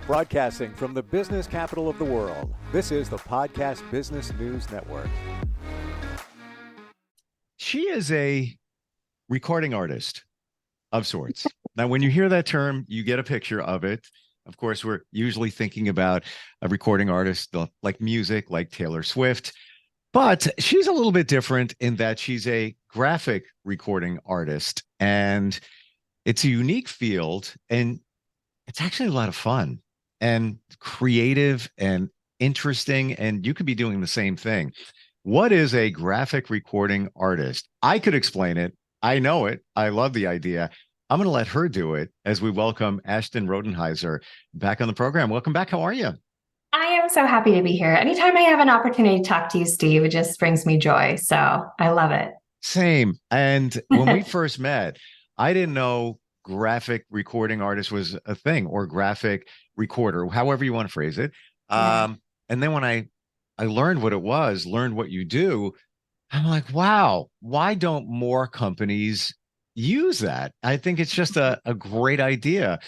Broadcasting from the business capital of the world, this is the Podcast Business News Network. She is a recording artist of sorts. Now, when you hear that term, you get a picture of it. Of course, we're usually thinking about a recording artist like music, like Taylor Swift. But she's a little bit different in that she's a graphic recording artist. And it's a unique field. And it's actually a lot of fun and creative and interesting. And you could be doing the same thing. What is a graphic recording artist? I could explain it. I know it. I love the idea. I'm going to let her do it as we welcome Ashton Rodenhiser back on the program. Welcome back. How are you? I am so happy to be here. Anytime I have an opportunity to talk to you, Steve, it just brings me joy. So I love it. Same. And when we first met, I didn't know graphic recording artist was a thing, or graphic recorder, however you want to phrase it. Yeah. And then when I learned what it was, learned what you do, I'm like, wow, why don't more companies use that? I think it's just a great idea.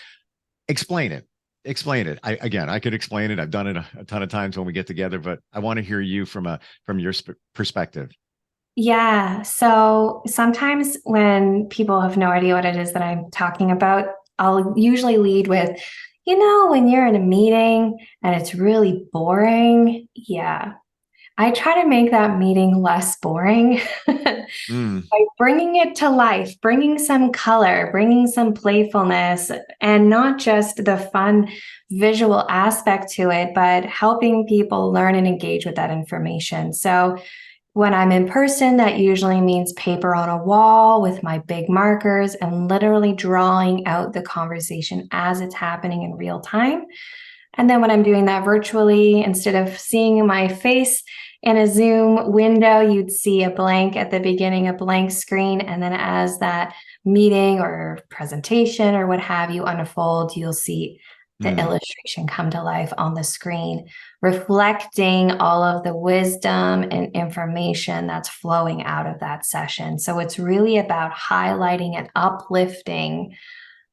Explain it. Explain it. I could explain it. I've done it a ton of times when we get together, but I want to hear you from your perspective. Yeah. So sometimes when people have no idea what it is that I'm talking about, I'll usually lead with, when you're in a meeting and it's really boring. Yeah. I try to make that meeting less boring by bringing it to life, bringing some color, bringing some playfulness, and not just the fun visual aspect to it, but helping people learn and engage with that information. So when I'm in person, that usually means paper on a wall with my big markers and literally drawing out the conversation as it's happening in real time. And then when I'm doing that virtually, instead of seeing my face in a Zoom window, you'd see a blank at the beginning, a blank screen. And then as that meeting or presentation or what have you unfold, you'll see the illustration come to life on the screen, reflecting all of the wisdom and information that's flowing out of that session. So it's really about highlighting and uplifting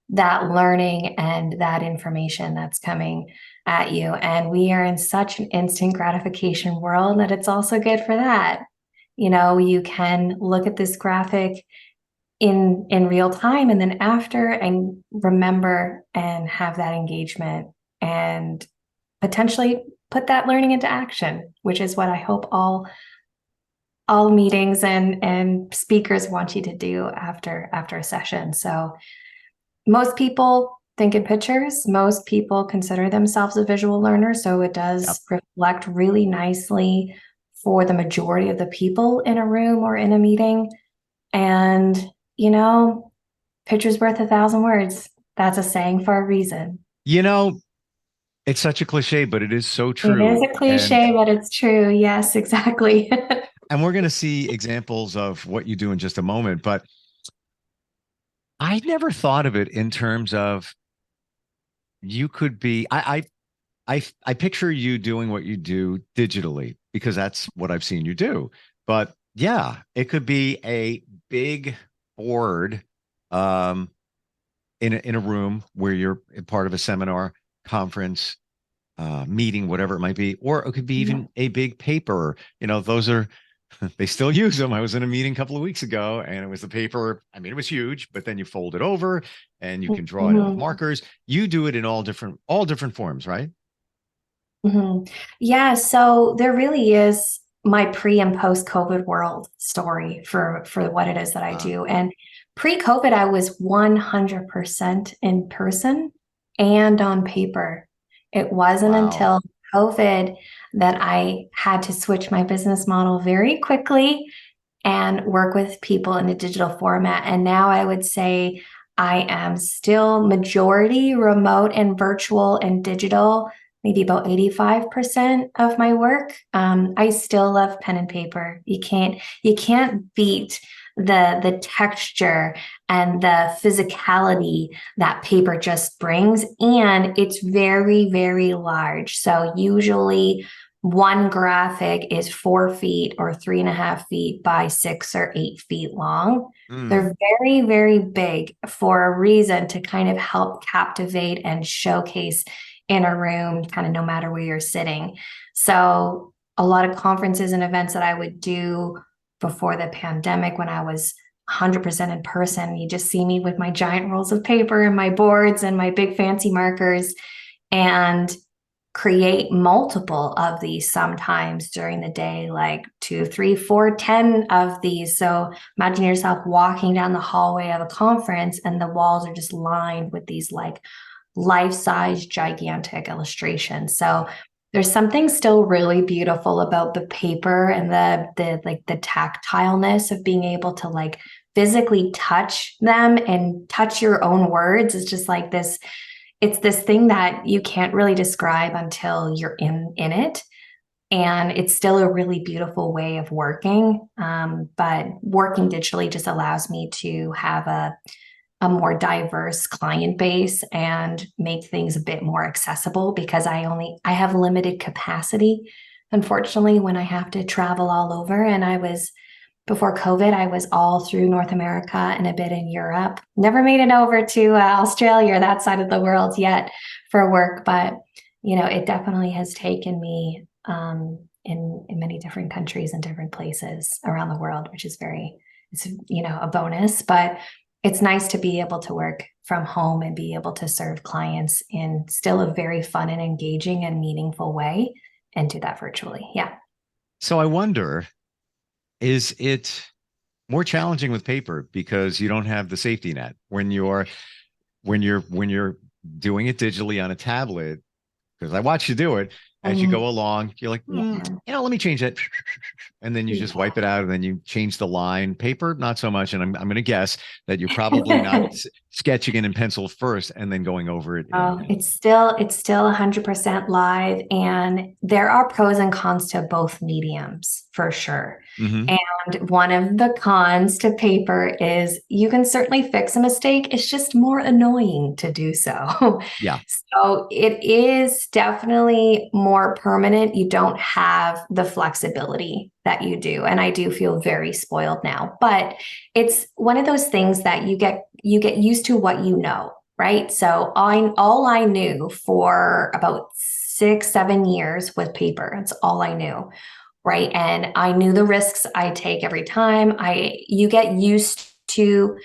that learning and that information that's coming at you. And we are in such an instant gratification world that it's also good for that. You can look at this graphic in real time and then after and remember and have that engagement and potentially put that learning into action, which is what I hope all meetings and speakers want you to do after a session. So most people think in pictures. Most people consider themselves a visual learner. So it does reflect really nicely for the majority of the people in a room or in a meeting. And, picture's worth 1,000 words. That's a saying for a reason. It's such a cliche, but it is so true. It is a cliche, but it's true. Yes, exactly. And we're going to see examples of what you do in just a moment. But I never thought of it in terms of you could be, I picture you doing what you do digitally because that's what I've seen you do. But yeah, it could be a big board in a room where you're part of a seminar, conference, meeting, whatever it might be, or it could be even a big paper. Those are, they still use them. I was in a meeting a couple of weeks ago and it was the paper. I mean, it was huge, but then you fold it over and you can draw it in with markers. You do it in all different forms, right? Yeah. So there really is my pre and post COVID world story for what it is that I do. And pre-COVID, I was 100% in person and on paper. It wasn't until COVID that I had to switch my business model very quickly and work with people in a digital format. And now I would say I am still majority remote and virtual and digital, maybe about 85% of my work. I still love pen and paper. You can't beat the texture and the physicality that paper just brings. And it's very, very large. So usually one graphic is 4 feet or 3.5 feet by 6 or 8 feet long. They're very, very big for a reason, to kind of help captivate and showcase in a room, kind of no matter where you're sitting. So a lot of conferences and events that I would do before the pandemic, when I was 100% in person, you just see me with my giant rolls of paper and my boards and my big fancy markers, and create multiple of these sometimes during the day, like 2, 3, 4, 10 of these. So imagine yourself walking down the hallway of a conference and the walls are just lined with these like life-size gigantic illustrations. So there's something still really beautiful about the paper and the tactileness of being able to like physically touch them and touch your own words. Is just like this, it's this thing that you can't really describe until you're in it. And it's still a really beautiful way of working. But working digitally just allows me to have a more diverse client base and make things a bit more accessible, because I have limited capacity, unfortunately, when I have to travel all over. And before COVID, I was all through North America and a bit in Europe. Never made it over to Australia or that side of the world yet for work, but it definitely has taken me in many different countries and different places around the world, which is it's a bonus. But it's nice to be able to work from home and be able to serve clients in still a very fun and engaging and meaningful way, and do that virtually. Yeah. So I wonder, is it more challenging with paper because you don't have the safety net when you're doing it digitally on a tablet? Because I watch you do it. As you go along, you're like, let me change that. And then you just wipe it out, and then you change the line. Paper, not so much. And I'm going to guess that you're probably not sketching it in pencil first and then going over it. It's still 100% live. And there are pros and cons to both mediums for sure. Mm-hmm. And one of the cons to paper is you can certainly fix a mistake. It's just more annoying to do so. Yeah. So it is definitely more permanent. You don't have the flexibility that you do. And I do feel very spoiled now, but it's one of those things that you get used to what you know, right? So all I knew for about 6, 7 years was paper. That's all I knew. Right. And I knew the risks I take every time. You get used to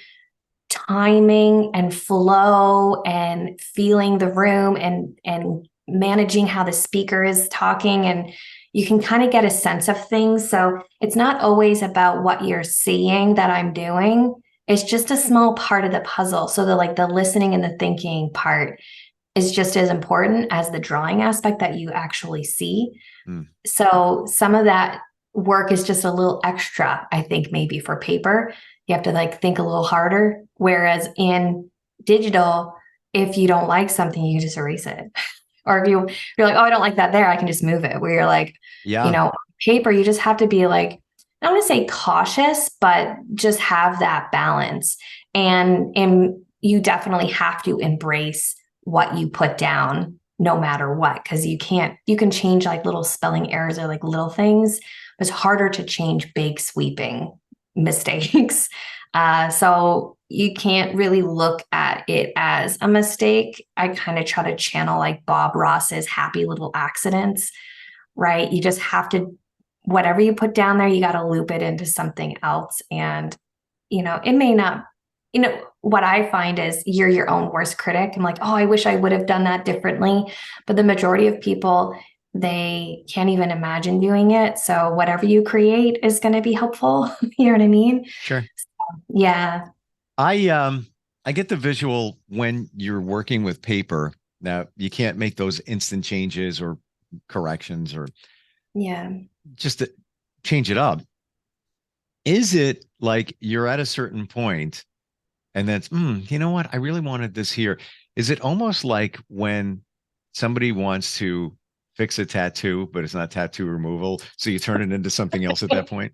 timing and flow and feeling the room and managing how the speaker is talking, and you can kind of get a sense of things. So it's not always about what you're seeing that I'm doing. It's just a small part of the puzzle. So the listening and the thinking part is just as important as the drawing aspect that you actually see. So some of that work is just a little extra, I think, maybe for paper. You have to think a little harder. Whereas in digital, if you don't like something, you can just erase it. Or if you're like, oh, I don't like that there, I can just move it. Where you're like, paper, you just have to be I don't want to say cautious, but just have that balance. And you definitely have to embrace what you put down no matter what, because you can change little spelling errors or little things, but it's harder to change big sweeping mistakes. So you can't really look at it as a mistake. I kind of try to channel Bob Ross's happy little accidents, right? You just have to, whatever you put down there, you got to loop it into something else. And, it may not, what I find is you're your own worst critic. I'm like, oh, I wish I would have done that differently. But the majority of people, they can't even imagine doing it. So whatever you create is going to be helpful. You know what I mean? Sure. So, yeah. I get the visual when you're working with paper. Now you can't make those instant changes or corrections or just to change it up. Is it like you're at a certain point and that's, you know what? I really wanted this here. Is it almost like when somebody wants to fix a tattoo, but it's not tattoo removal, so you turn it into something else at that point?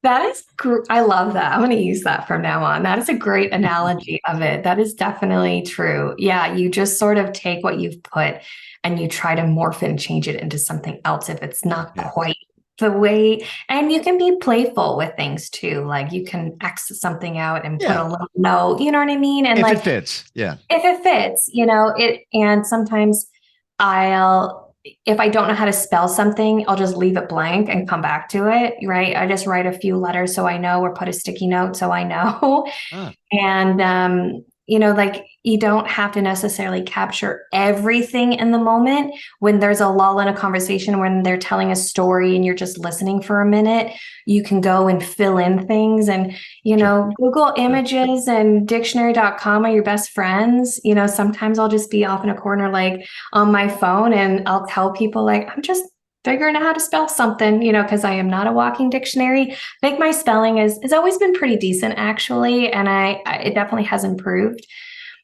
That is, I love that. I'm going to use that from now on. That is a great analogy of it. That is definitely true. Yeah, you just sort of take what you've put and you try to morph it and change it into something else if it's not quite the way. And you can be playful with things too. You can X something out and put a little note, you know what I mean? And if it fits. Yeah. If it fits, and sometimes if I don't know how to spell something, I'll just leave it blank and come back to it, right? I just write a few letters so I know, or put a sticky note so I know. Ah, And, like you don't have to necessarily capture everything in the moment. When there's a lull in a conversation, when they're telling a story and you're just listening for a minute, you can go and fill in things. And, sure. Google Sure. Images and dictionary.com are your best friends. Sometimes I'll just be off in a corner, like on my phone, and I'll tell people, like, I'm just figuring out how to spell something, because I am not a walking dictionary. I think my spelling has always been pretty decent, actually, and it definitely has improved.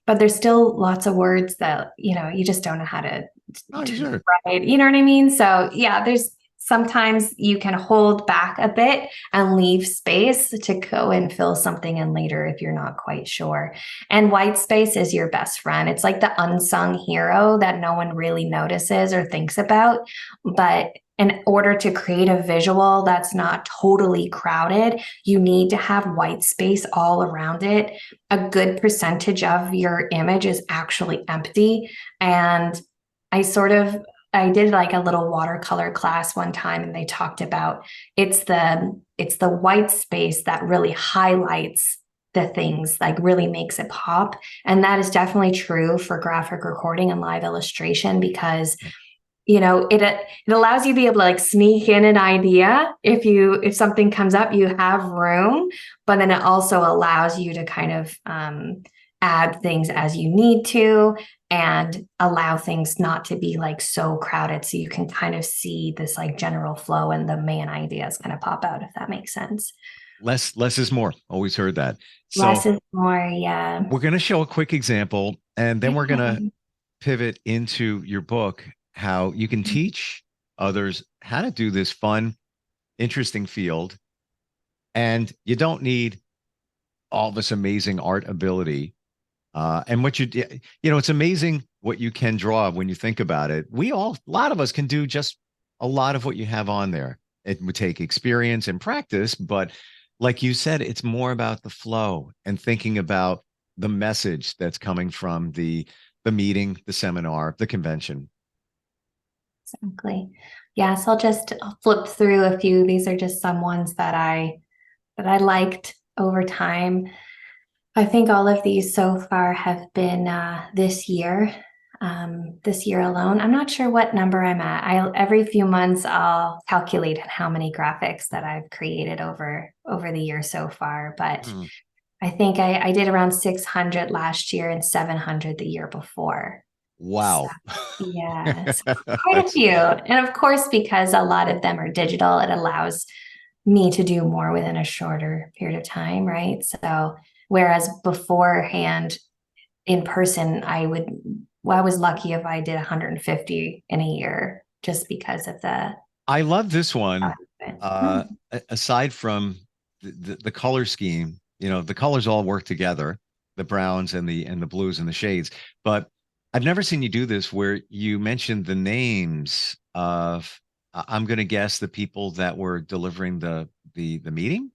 But there's still lots of words that you just don't know how to Oh, sure. write. You know what I mean? So yeah, there's sometimes you can hold back a bit and leave space to go and fill something in later if you're not quite sure. And white space is your best friend. It's like the unsung hero that no one really notices or thinks about. But in order to create a visual that's not totally crowded, you need to have white space all around it. A good percentage of your image is actually empty. And I did like a little watercolor class one time, and they talked about it's the white space that really highlights the things, like really makes it pop. And that is definitely true for graphic recording and live illustration, because it allows you to be able to like sneak in an idea. If something comes up, you have room, but then it also allows you to kind of add things as you need to, and allow things not to be like so crowded, so you can kind of see this like general flow and the main ideas kind of pop out, if that makes sense. Less is more. Always heard that. Less So is more. Yeah. we're going to show a quick example, and then we're going Yeah. to pivot into your book, how you can teach others how to do this fun, interesting field. And you don't need all this amazing art ability. And it's amazing what you can draw when you think about it. A lot of us can do just a lot of what you have on there. It would take experience and practice, but like you said, it's more about the flow and thinking about the message that's coming from the meeting, the seminar, the convention. Exactly. Yeah. So I'll flip through a few. These are just some ones that I liked over time. I think all of these so far have been this year alone. I'm not sure what number I'm at. Every few months I'll calculate how many graphics that I've created over the year so far. But Hmm. I think I did around 600 last year and 700 the year before. So, Wow. yeah, it's quite a That's few. And of course, because a lot of them are digital, it allows me to do more within a shorter period of time, right? So, whereas beforehand, in person, I was lucky if I did 150 in a year, just because of the I love this one. Hmm. Aside from the color scheme, the colors all work together, the browns and the blues and the shades. But I've never seen you do this where you mentioned the names of, I'm going to guess, the people that were delivering the meeting.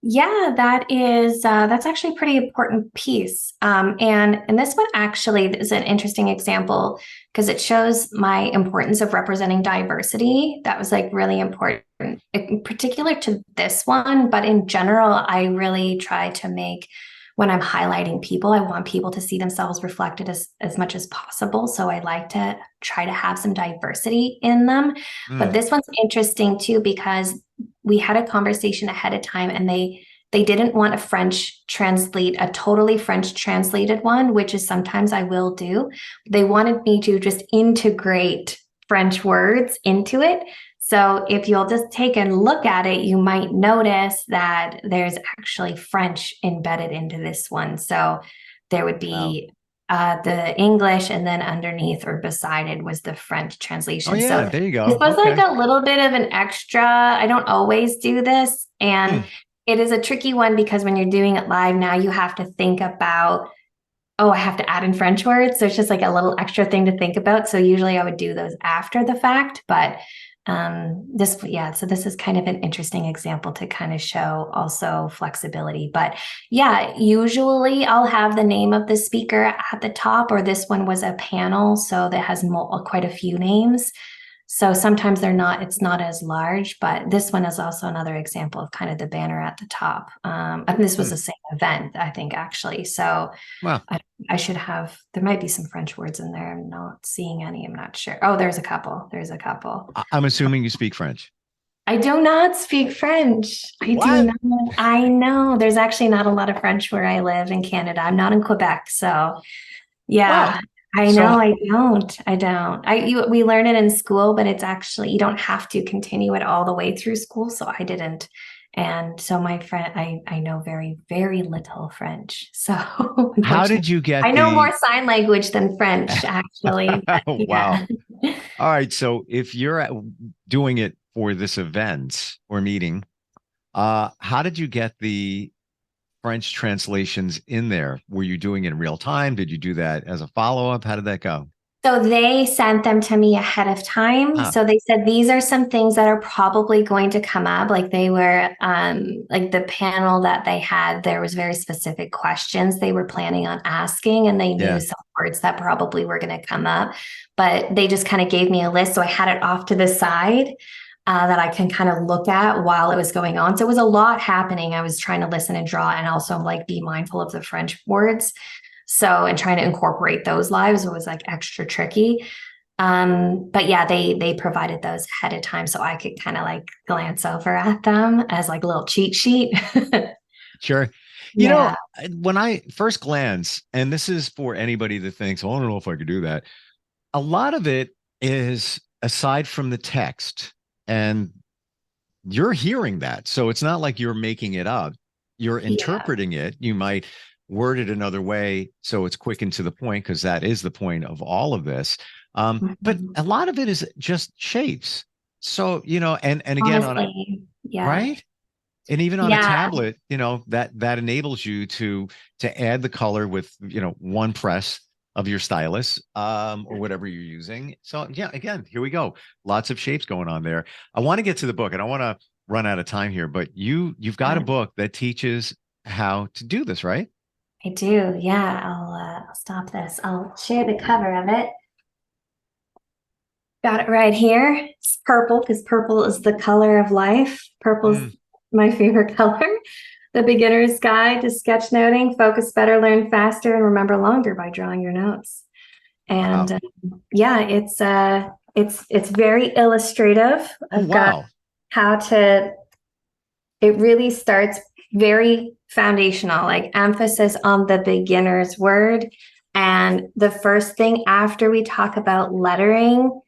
Yeah, that's actually a pretty important piece. And this one actually is an interesting example because it shows my importance of representing diversity. That was like really important, in particular to this one, but in general, I really try to make, when I'm highlighting people, I want people to see themselves reflected as much as possible. So I like to try to have some diversity in them. But Hmm. this one's interesting too because we had a conversation ahead of time, and they didn't want a totally French translated one, which is sometimes I will do. They wanted me to just integrate French words into it. So if you'll just take a look at it, you might notice that there's actually French embedded into this one. So there would Wow. be the English, and then underneath or beside it was the French Oh translation. yeah, So there you this go. was like Okay. a little bit of an extra. I don't always do this. Hmm. And it is a tricky one because when you're doing it live now, you have to think about, oh, I have to add in French words. So it's just like a little extra thing to think about. So usually I would do those after the fact. But So this is kind of an interesting example to kind of show also flexibility. But yeah, usually I'll have the name of the speaker at the top, or this one was a panel, so that has quite a few names. So sometimes it's not as large, but this one is also another example of kind of the banner at the top. And this was the same event, I think, actually. So Wow. I should have, there might be some French words in there. I'm not seeing any. I'm not sure. Oh, there's a couple. I'm assuming you speak French. I do not speak French. I do What? not. I know. There's actually not a lot of French where I live in Canada. I'm not in Quebec. So Wow. yeah, I So know. We learn it in school, but it's actually, you don't have to continue it all the way through school. So I didn't. And so my friend, I know very, very little French. So how did unfortunately, you get I know more sign language than French, actually. But Wow. yeah. All right. So if you're doing it for this event or meeting, how did you get the French translations in there? Were you doing it in real time? Did you do that as a follow-up? How did that go? So they sent them to me ahead of time. Ah, So they said these are some things that are probably going to come up. Like they were like the panel that they had, there was very specific questions they were planning on asking, and they knew yeah, some words that probably were going to come up. But they just kind of gave me a list. So I had it off to the side. That I can kind of look at while it was going on. So it was a lot happening. I was trying to listen and draw and also like be mindful of the French words. So, and trying to incorporate those lives was like extra tricky. But yeah, they provided those ahead of time so I could kind of like glance over at them as like a little cheat sheet. sure. You know, Yeah. when I first glance, and this is for anybody that thinks, oh, I don't know if I could do that. A lot of it is aside from the text, and you're hearing that. So it's not like you're making it up. You're Yeah. interpreting it. You might word it another way so it's quick and to the point, because that is the point of all of this. But Mhm. a lot of it is just shapes. So, and again on Honestly, yeah. right. And even on a Yeah. tablet, that enables you to add the color with, one press of your stylus, or whatever you're using. So yeah, again, here we go. Lots of shapes going on there. I want to get to the book. I don't want to run out of time here, but you've got a book that teaches how to do this, right? I do. Yeah. I'll stop this. I'll share the cover of it. Got it right here. It's purple because purple is the color of life. Purple's Mm, my favorite color. The Beginner's Guide to Sketchnoting. Focus better, learn faster, and remember longer by drawing your notes. And wow. yeah, it's very illustrative. Oh, I've got wow. how to. It really starts very foundational, like emphasis on the beginner's word. And the first thing after we talk about lettering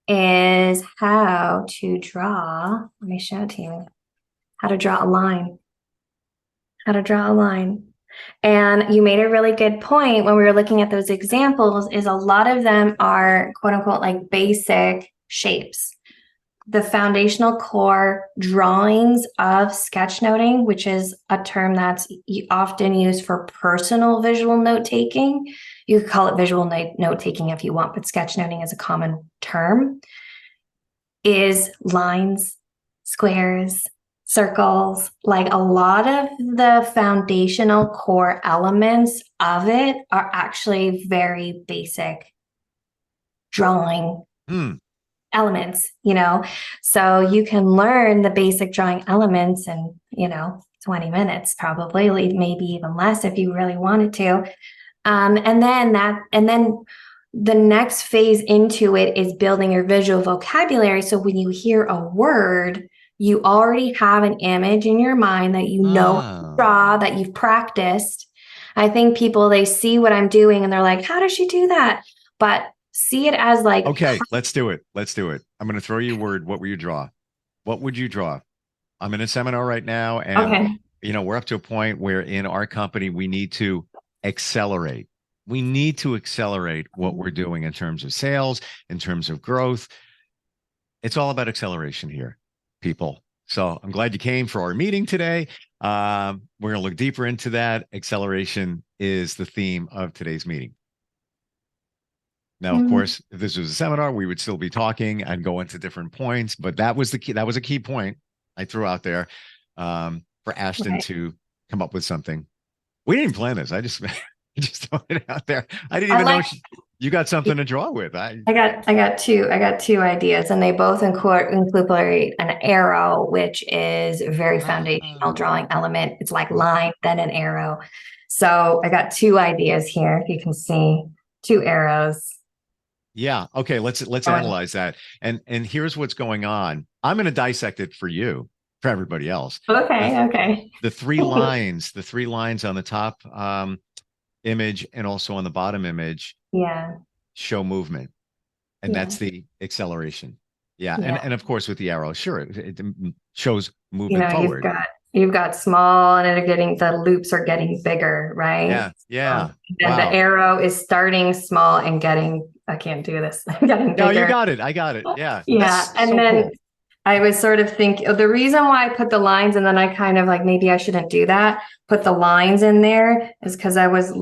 is how to draw. Let me show it to you. How to draw a line. How to draw a line. And you made a really good point when we were looking at those examples, is a lot of them are quote unquote like basic shapes. The foundational core drawings of sketchnoting, which is a term that's often used for personal visual note taking. You could call it visual note taking if you want, but sketchnoting is a common term, is lines, squares, circles. Like a lot of the foundational core elements of it are actually very basic drawing Hmm. elements. So you can learn the basic drawing elements in 20 minutes, probably maybe even less if you really wanted to. And then the next phase into it is building your visual vocabulary. So when you hear a word, you already have an image in your mind that you know how to Ah. draw, that you've practiced. I think people, they see what I'm doing and they're like, how does she do that? But see it as like, Okay, let's do it. Let's do it. I'm going to throw you a word. What will you draw? What would you draw? I'm in a seminar right now, and okay, we're up to a point where in our company we need to accelerate. We need to accelerate what we're doing in terms of sales, in terms of growth. It's all about acceleration here, people. So I'm glad you came for our meeting today. We're going to look deeper into that. Acceleration is the theme of today's meeting. Now, of course, if this was a seminar, we would still be talking and go into different points, but that was the key. That was a key point I threw out there for Ashton Right. to come up with something. We didn't plan this. I just, I just throw it out there. I didn't I even know like you got something to draw with. I got two ideas, and they both incorporate an arrow, which is a very foundational drawing element. It's like line, then an arrow. So I got two ideas here. You can see two arrows. Yeah. Okay. Let's analyze that. And here's what's going on. I'm going to dissect it for you, for everybody else. Okay, okay. The three lines on the top image and also on the bottom image Yeah, show movement, and yeah, that's the acceleration. Yeah. yeah. And of course with the arrow, sure, it shows You movement know, forward. you've got small, and the loops are getting bigger, right? Yeah. Yeah. And the Wow. arrow is starting small and getting, I can't do this, getting No, you bigger. got it. I got it. Yeah. Yeah. That's And so then cool. I was sort of thinking the reason why I put the lines and then I kind of like maybe I shouldn't do that, put the lines in there is because I was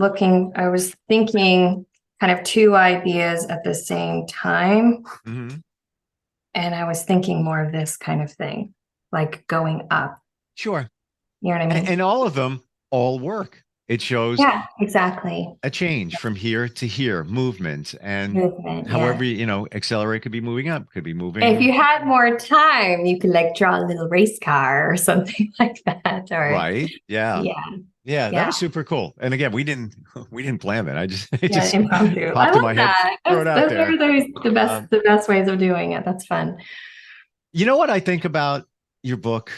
thinking kind of two ideas at the same time. Mhm. And I was thinking more of this kind of thing, like going up. Sure. You know what I mean? And all of them all work. It shows Yeah, exactly. a change from here to here, movement, and Movement, yeah. however, accelerate could be moving up, could be If moving you had more time, you could like draw a little race car or something like that. Or right. Yeah. yeah, Yeah. That yeah, was super cool. And again, we didn't plan that. It yeah, just impromptu. I popped in love my head. that. Throw Those, it out those are there. Um, the best ways of doing it. That's fun. you know what I think about your book,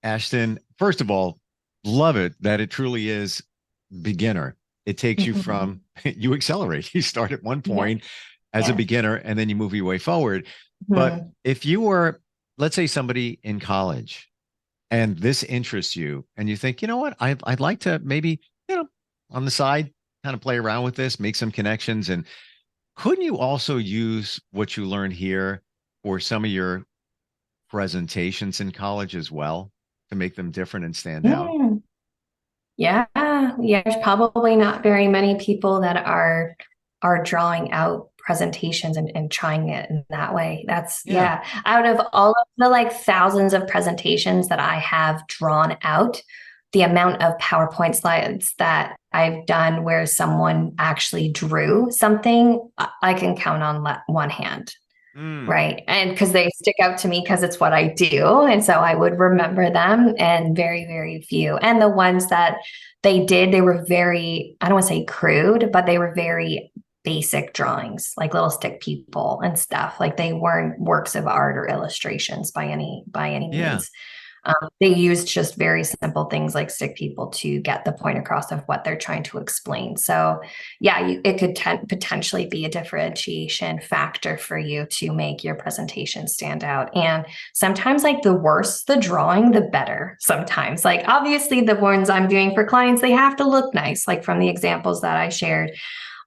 Ashton? First of all, love it that it truly is beginner. It takes you Mhm. from you accelerate. You start at one Yeah, point as a yeah. beginner and then you move your way forward. But Mhm. if you were, let's say, somebody in college and this interests you and you think, you know what, I'd like to maybe, on the side, kind of play around with this, make some connections. And couldn't you also use what you learned here for some of your presentations in college as well to make them different and stand out? Mm. Yeah, yeah. There's probably not very many people that are drawing out presentations and trying it in that way. That's Yeah. yeah. Out of all of the like thousands of presentations that I have drawn out, the amount of PowerPoint slides that I've done where someone actually drew something, I can count on one hand. Mm, Right. And because they stick out to me because it's what I do. And so I would remember them and very, very few. And the ones that they were very, I don't want to say crude, but they were very basic drawings, like little stick people and stuff. Like they weren't works of art or illustrations by any yeah. means. They used just very simple things like stick people to get the point across of what they're trying to explain. So, yeah, it could potentially be a differentiation factor for you to make your presentation stand out. And sometimes, like the worse the drawing, the better. Sometimes, like obviously, the ones I'm doing for clients, they have to look nice, like from the examples that I shared.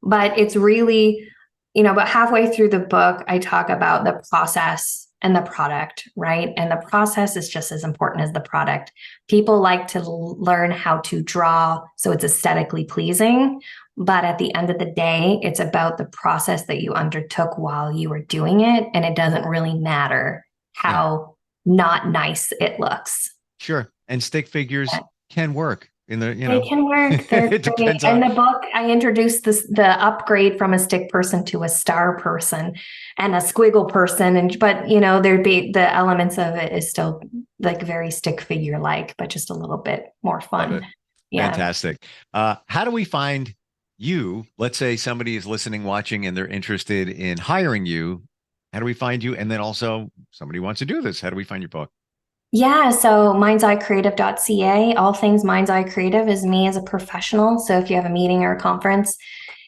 But it's really, but halfway through the book, I talk about the process and the product, right? And the process is just as important as the product. People like to learn how to draw so it's aesthetically pleasing. But at the end of the day, it's about the process that you undertook while you were doing it. And it doesn't really matter Yeah. how not nice it looks. Sure. And stick figures can work in the, They can work. They're it great. depends In on, the book, I introduced the upgrade from a stick person to a star person and a squiggle person. But there'd be the elements of it is still like very stick figure like, but just a little bit more love fun. it. Yeah. Fantastic. How do we find you? Let's say somebody is listening, watching, and they're interested in hiring you. How do we find you? And then also somebody wants to do this. How do we find your book? Yeah, so mindseyeCreative.ca, all things Mind's Eye Creative is me as a professional. So if you have a meeting or a conference,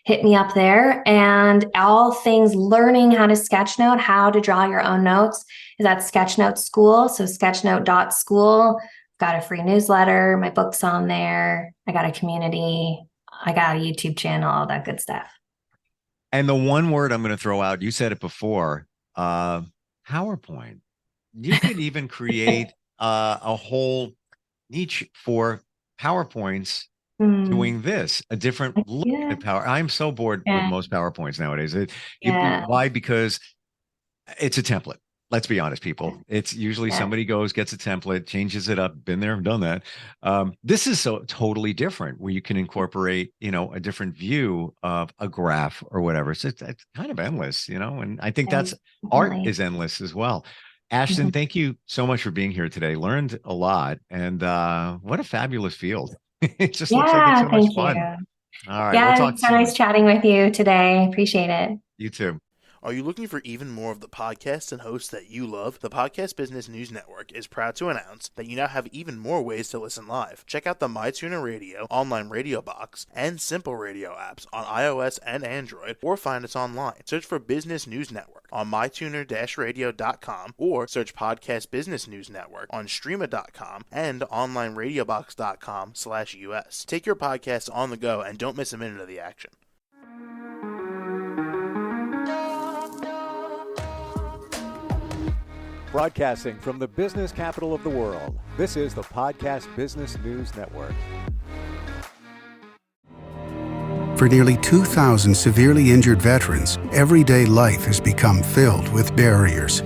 hit me up there. And all things learning how to sketchnote, how to draw your own notes is at Sketchnote School. So sketchnote.school. Got a free newsletter, my book's on there. I got a community, I got a YouTube channel, all that good stuff. And the one word I'm going to throw out, you said it before, PowerPoint. You could even create a whole niche for PowerPoints doing this, a different look at power. I'm so bored with most PowerPoints nowadays. Why? Because it's a template. Let's be honest, people. It's usually somebody goes, gets a template, changes it up. Been there, done that. This is so totally different, where you can incorporate, a different view of a graph or whatever. So it's kind of endless, and I think that's art is endless as well. Ashton, thank you so much for being here today. Learned a lot, and what a fabulous field. It just looks like it's so much fun. All right, we'll talk it's so soon. nice chatting with you today. Appreciate it. You too. Are you looking for even more of the podcasts and hosts that you love? The Podcast Business News Network is proud to announce that you now have even more ways to listen live. Check out the MyTuner Radio, online radio box, and Simple Radio apps on iOS and Android, or find us online. Search for Business News Network on mytuner-radio.com, or search Podcast Business News Network on streama.com and onlineradiobox.com/US. Take your podcast on the go and don't miss a minute of the action. Broadcasting from the business capital of the world, this is the Podcast Business News Network. For nearly 2,000 severely injured veterans, everyday life has become filled with barriers.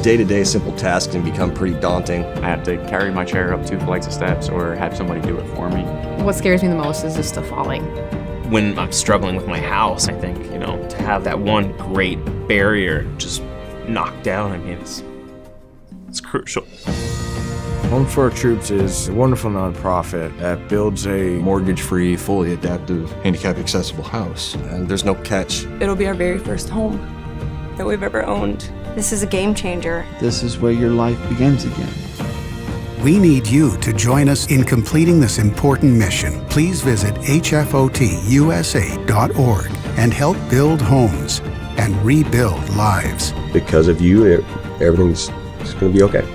Day-to-day simple tasks can become pretty daunting. I have to carry my chair up 2 flights of steps or have somebody do it for me. What scares me the most is just the falling. When I'm struggling with my house, I think, to have that one great barrier just knocked down, it's crucial. Home for Our Troops is a wonderful nonprofit that builds a mortgage-free, fully adaptive, handicap-accessible house. And there's no catch. It'll be our very first home that we've ever owned. This is a game changer. This is where your life begins again. We need you to join us in completing this important mission. Please visit hfotusa.org and help build homes and rebuild lives. Because of you, everything's going to be okay.